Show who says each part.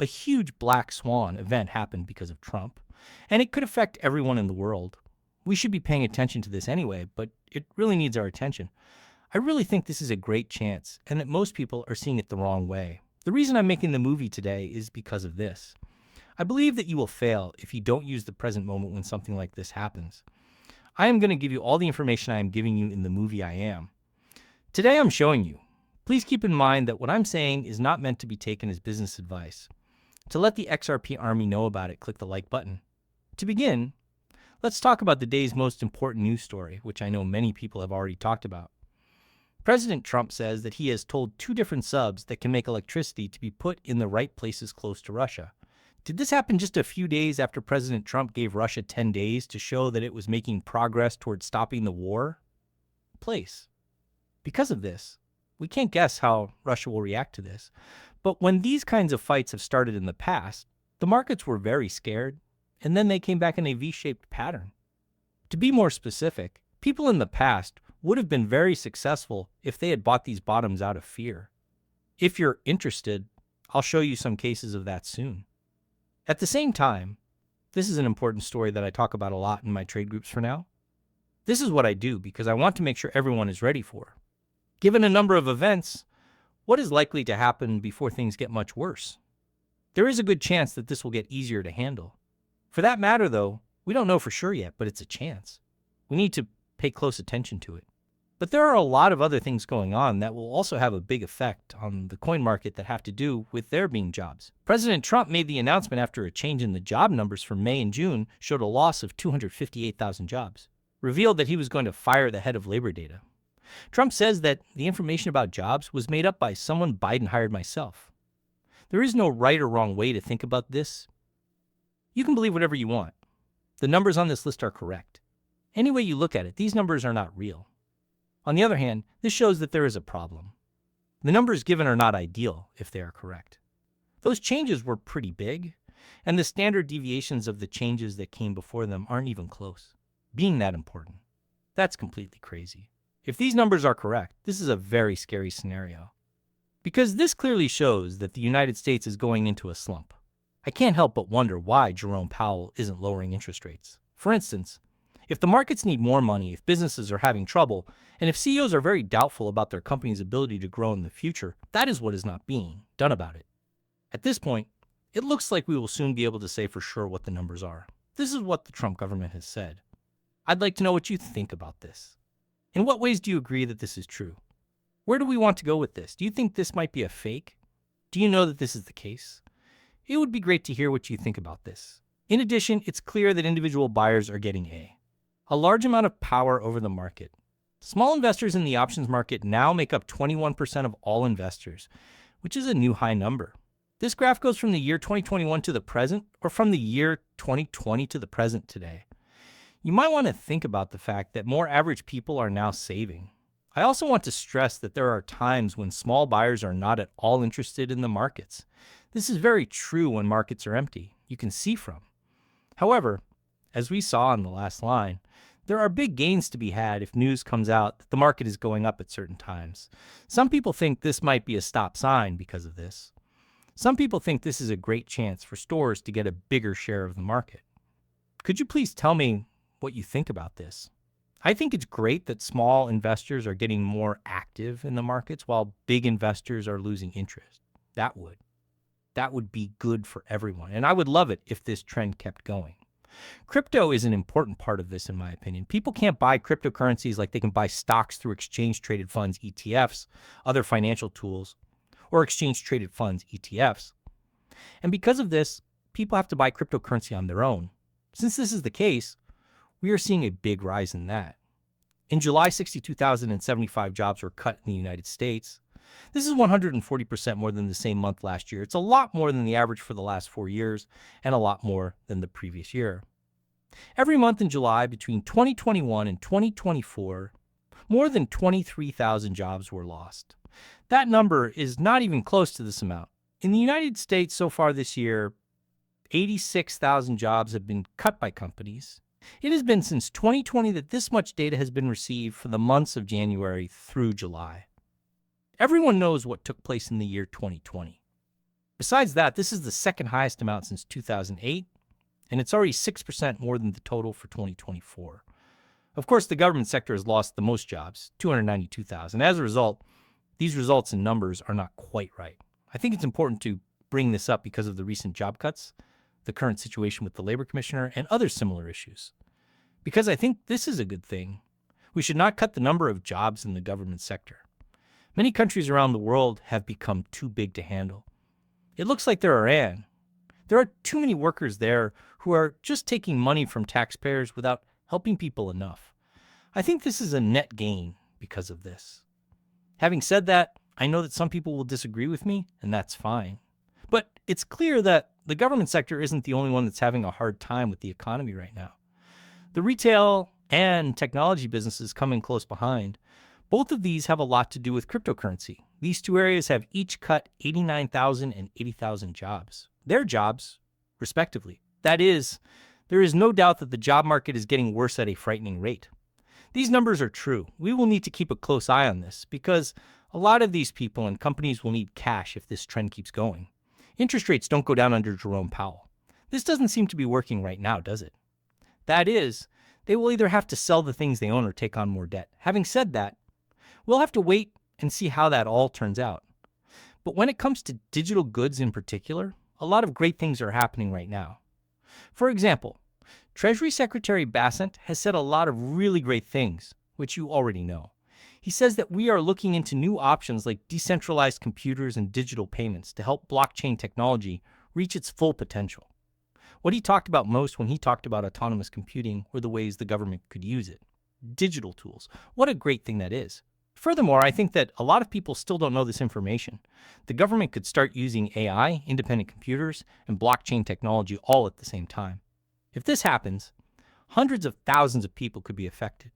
Speaker 1: A huge black swan event happened because of Trump, and it could affect everyone in the world. We should be paying attention to this anyway, but it really needs our attention. I really think this is a great chance, and that most people are seeing it the wrong way. The reason I'm making the movie today is because of this. I believe that you will fail if you don't use the present moment when something like this happens. I am going to give you all the information I am giving you in the movie I am. Today I'm showing you. Please keep in mind that what I'm saying is not meant to be taken as business advice. To let the XRP Army know about it, click the like button. To begin, let's talk about the day's most important news story, which I know many people have already talked about. President Trump says that he has told 2 different subs that can make electricity to be put in the right places close to Russia. Did this happen just a few days after President Trump gave Russia 10 days to show that it was making progress towards stopping the war? Because of this, we can't guess how Russia will react to this. But when these kinds of fights have started in the past, the markets were very scared, and then they came back in a V-shaped pattern. To be more specific, people in the past would have been very successful if they had bought these bottoms out of fear. If you're interested, I'll show you some cases of that soon. At the same time, this is an important story that I talk about a lot in my trade groups for now. This is what I do because I want to make sure everyone is ready for. Given a number of events, what is likely to happen before things get much worse? There is a good chance that this will get easier to handle. For that matter, though, we don't know for sure yet, but it's a chance. We need to pay close attention to it. But there are a lot of other things going on that will also have a big effect on the coin market that have to do with there being jobs. President Trump made the announcement after a change in the job numbers for May and June showed a loss of 258,000 jobs, revealed that he was going to fire the head of labor data. Trump says that the information about jobs was made up by someone Biden hired myself. There is no right or wrong way to think about this. You can believe whatever you want. The numbers on this list are correct. Any way you look at it, these numbers are not real. On the other hand, this shows that there is a problem. The numbers given are not ideal if they are correct. Those changes were pretty big, and the standard deviations of the changes that came before them aren't even close, being that important. That's completely crazy. If these numbers are correct, this is a very scary scenario. Because this clearly shows that the United States is going into a slump. I can't help but wonder why Jerome Powell isn't lowering interest rates. For instance, if the markets need more money, if businesses are having trouble, and if CEOs are very doubtful about their company's ability to grow in the future, that is what is not being done about it. At this point, it looks like we will soon be able to say for sure what the numbers are. This is what the Trump government has said. I'd like to know what you think about this. In what ways do you agree that this is true? Where do we want to go with this? Do you think this might be a fake? Do you know that this is the case? It would be great to hear what you think about this. In addition, it's clear that individual buyers are getting a large amount of power over the market. Small investors in the options market now make up 21% of all investors, which is a new high number. This graph goes from the year 2021 to the present, or from the year 2020 to the present today. You might want to think about the fact that more average people are now saving. I also want to stress that there are times when small buyers are not at all interested in the markets. This is very true when markets are empty. You can see from. However, as we saw in the last line, there are big gains to be had if news comes out that the market is going up at certain times. Some people think this might be a stop sign because of this. Some people think this is a great chance for stores to get a bigger share of the market. Could you please tell me what you think about this? I think it's great that small investors are getting more active in the markets while big investors are losing interest. That would be good for everyone, and I would love it if this trend kept going. Crypto is an important part of this, in my opinion. People can't buy cryptocurrencies like they can buy stocks through exchange-traded funds, ETFs, other financial tools, or exchange-traded funds, ETFs. And because of this, people have to buy cryptocurrency on their own. Since this is the case, we are seeing a big rise in that. In July, 62,075 jobs were cut in the United States. This is 140% more than the same month last year. It's a lot more than the average for the last 4 years and a lot more than the previous year. Every month in July between 2021 and 2024, more than 23,000 jobs were lost. That number is not even close to this amount. In the United States so far this year, 86,000 jobs have been cut by companies. It has been since 2020 that this much data has been received for the months of January through July. Everyone knows what took place in the year 2020. Besides that, this is the second highest amount since 2008, and it's already 6% more than the total for 2024. Of course, the government sector has lost the most jobs, 292,000. As a result, these results and numbers are not quite right. I think it's important to bring this up because of the recent job cuts, the current situation with the labor commissioner, and other similar issues. Because I think this is a good thing. We should not cut the number of jobs in the government sector. Many countries around the world have become too big to handle. It looks like there are too many workers there who are just taking money from taxpayers without helping people enough. I think this is a net gain because of this. Having said that, I know that some people will disagree with me, and that's fine. But it's clear that the government sector isn't the only one that's having a hard time with the economy right now. The retail and technology businesses come in close behind. Both of these have a lot to do with cryptocurrency. These two areas have each cut 89,000 and 80,000 jobs. Their jobs, respectively. That is, there is no doubt that the job market is getting worse at a frightening rate. These numbers are true. We will need to keep a close eye on this because a lot of these people and companies will need cash if this trend keeps going. Interest rates don't go down under Jerome Powell. This doesn't seem to be working right now, does it? That is, they will either have to sell the things they own or take on more debt. Having said that, we'll have to wait and see how that all turns out. But when it comes to digital goods in particular, a lot of great things are happening right now. For example, Treasury Secretary Bassett has said a lot of really great things, which you already know. He says that we are looking into new options like decentralized computers and digital payments to help blockchain technology reach its full potential. What he talked about most when he talked about autonomous computing were the ways the government could use it. Digital tools. What a great thing that is. Furthermore, I think that a lot of people still don't know this information. The government could start using AI, independent computers, and blockchain technology all at the same time. If this happens, hundreds of thousands of people could be affected.